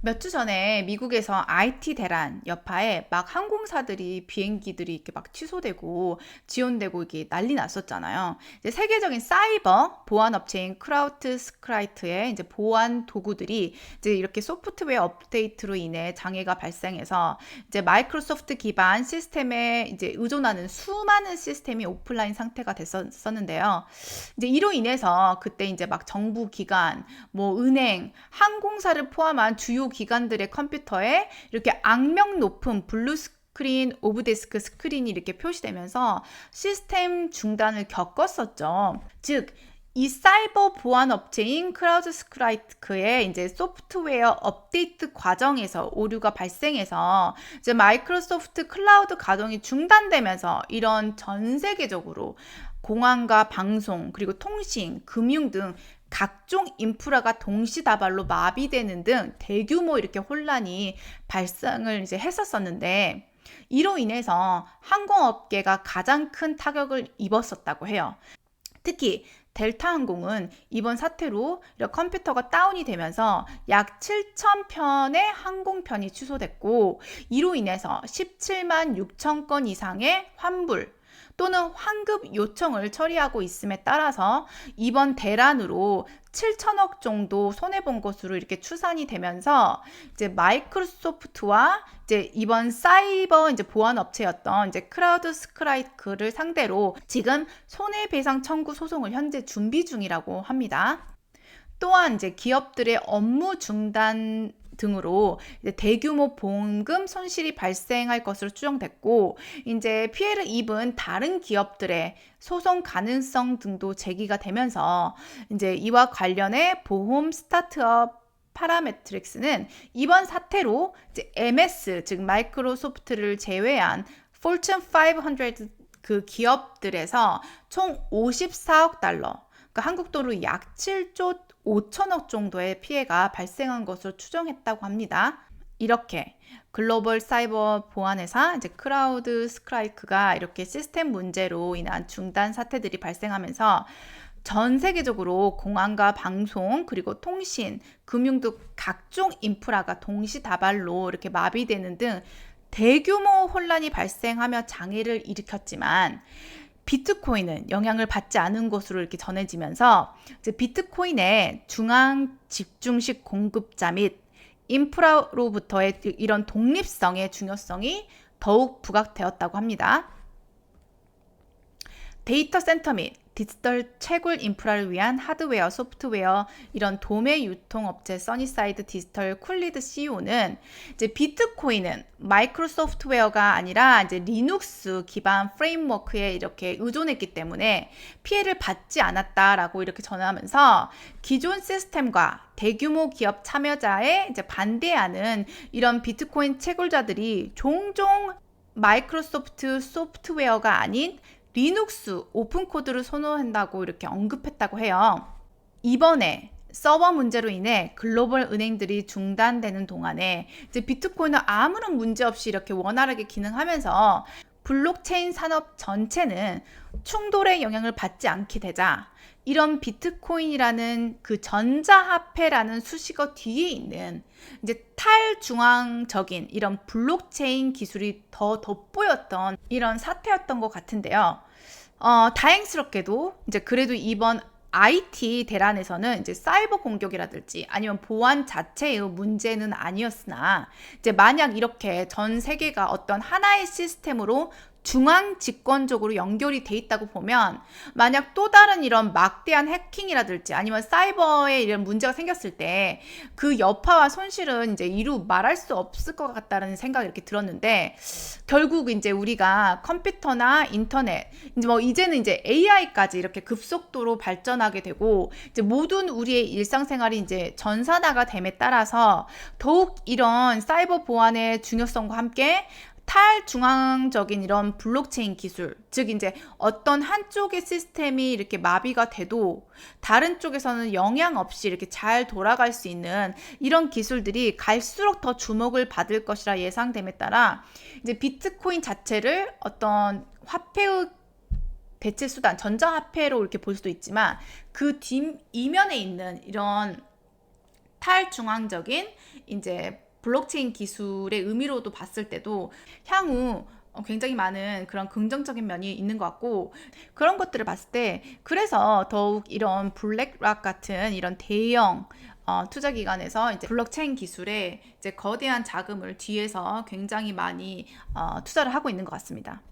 몇 주 전에 미국에서 IT 대란 여파에 막 항공사들이 비행기들이 이렇게 막 취소되고 지연되고 이게 난리 났었잖아요. 이제 세계적인 사이버 보안 업체인 크라우트 스크라이트의 이제 보안 도구들이 이제 이렇게 소프트웨어 업데이트로 인해 장애가 발생해서 이제 마이크로소프트 기반 시스템에 이제 의존하는 수많은 시스템이 오프라인 상태가 됐었는데요. 이제 이로 인해서 그때 이제 막 정부 기관, 뭐 은행, 항공사를 포함한 주요 기관들의 컴퓨터에 이렇게 악명 높은 블루 스크린, 오브데스크 스크린이 이렇게 표시되면서 시스템 중단을 겪었었죠. 즉, 이 사이버 보안 업체인 크라우드스크라이크의 이제 소프트웨어 업데이트 과정에서 오류가 발생해서 이제 마이크로소프트 클라우드 가동이 중단되면서 이런 전 세계적으로 공항과 방송, 그리고 통신, 금융 등 각종 인프라가 동시다발로 마비되는 등 대규모 이렇게 혼란이 발생을 이제 했었었는데, 이로 인해서 항공업계가 가장 큰 타격을 입었었다고 해요. 특히 델타 항공은 이번 사태로 컴퓨터가 다운이 되면서 약 7,000편의 항공편이 취소됐고, 이로 인해서 17만 6천 건 이상의 환불 또는 환급 요청을 처리하고 있음에 따라서 이번 대란으로 7천억 정도 손해본 것으로 이렇게 추산이 되면서 이제 마이크로소프트와 이제 이번 사이버 이제 보안 업체였던 이제 크라우드 스크라이크를 상대로 지금 손해배상 청구 소송을 현재 준비 중이라고 합니다. 또한 이제 기업들의 업무 중단 등으로 이제 대규모 보험금 손실이 발생할 것으로 추정됐고, 이제 피해를 입은 다른 기업들의 소송 가능성 등도 제기가 되면서 이제 이와 관련해 보험 스타트업 파라메트릭스는 이번 사태로 이제 MS 즉 마이크로소프트를 제외한 Fortune 500 그 기업들에서 총 54억 달러, 그러니까 한국 돈으로 약 7조 5천억 정도의 피해가 발생한 것으로 추정했다고 합니다. 이렇게 글로벌 사이버 보안회사 이제 크라우드 스크라이크가 이렇게 시스템 문제로 인한 중단 사태들이 발생하면서 전 세계적으로 공항과 방송, 그리고 통신, 금융 등 각종 인프라가 동시다발로 이렇게 마비되는 등 대규모 혼란이 발생하며 장애를 일으켰지만, 비트코인은 영향을 받지 않은 것으로 이렇게 전해지면서 이제 비트코인의 중앙 집중식 공급자 및 인프라로부터의 이런 독립성의 중요성이 더욱 부각되었다고 합니다. 데이터 센터 및 디지털 채굴 인프라를 위한 하드웨어, 소프트웨어 이런 도매 유통업체 써니사이드 디지털 쿨리드 CEO는 이제 비트코인은 마이크로소프트웨어가 아니라 이제 리눅스 기반 프레임워크에 이렇게 의존했기 때문에 피해를 받지 않았다라고 이렇게 전하면서 기존 시스템과 대규모 기업 참여자에 이제 반대하는 이런 비트코인 채굴자들이 종종 마이크로소프트 소프트웨어가 아닌 리눅스 오픈코드를 선호한다고 이렇게 언급했다고 해요. 이번에 서버 문제로 인해 글로벌 은행들이 중단되는 동안에 이제 비트코인은 아무런 문제 없이 이렇게 원활하게 기능하면서 블록체인 산업 전체는 충돌의 영향을 받지 않게 되자 이런 비트코인이라는 그 전자화폐라는 수식어 뒤에 있는 이제 탈중앙적인 이런 블록체인 기술이 더 돋보였던 이런 사태였던 것 같은데요. 다행스럽게도 이제 그래도 이번 IT 대란에서는 이제 사이버 공격이라든지 아니면 보안 자체의 문제는 아니었으나, 이제 만약 이렇게 전 세계가 어떤 하나의 시스템으로 중앙 집권적으로 연결이 돼 있다고 보면, 만약 또 다른 이런 막대한 해킹이라든지 아니면 사이버에 이런 문제가 생겼을 때 그 여파와 손실은 이제 이루 말할 수 없을 것 같다는 생각이 이렇게 들었는데, 결국 이제 우리가 컴퓨터나 인터넷, 이제 뭐 이제는 이제 AI까지 이렇게 급속도로 발전하게 되고, 이제 모든 우리의 일상생활이 이제 전산화가 됨에 따라서 더욱 이런 사이버 보안의 중요성과 함께 탈중앙적인 이런 블록체인 기술, 즉 이제 어떤 한쪽의 시스템이 이렇게 마비가 돼도 다른 쪽에서는 영향 없이 이렇게 잘 돌아갈 수 있는 이런 기술들이 갈수록 더 주목을 받을 것이라 예상됨에 따라 이제 비트코인 자체를 어떤 화폐의 대체 수단, 전자화폐로 이렇게 볼 수도 있지만 그 뒷 이면에 있는 이런 탈중앙적인 이제 블록체인 기술의 의미로도 봤을 때도 향후 굉장히 많은 그런 긍정적인 면이 있는 것 같고, 그런 것들을 봤을 때 그래서 더욱 이런 블랙락 같은 이런 대형 투자 기관에서 이제 블록체인 기술에 이제 거대한 자금을 뒤에서 굉장히 많이 투자를 하고 있는 것 같습니다.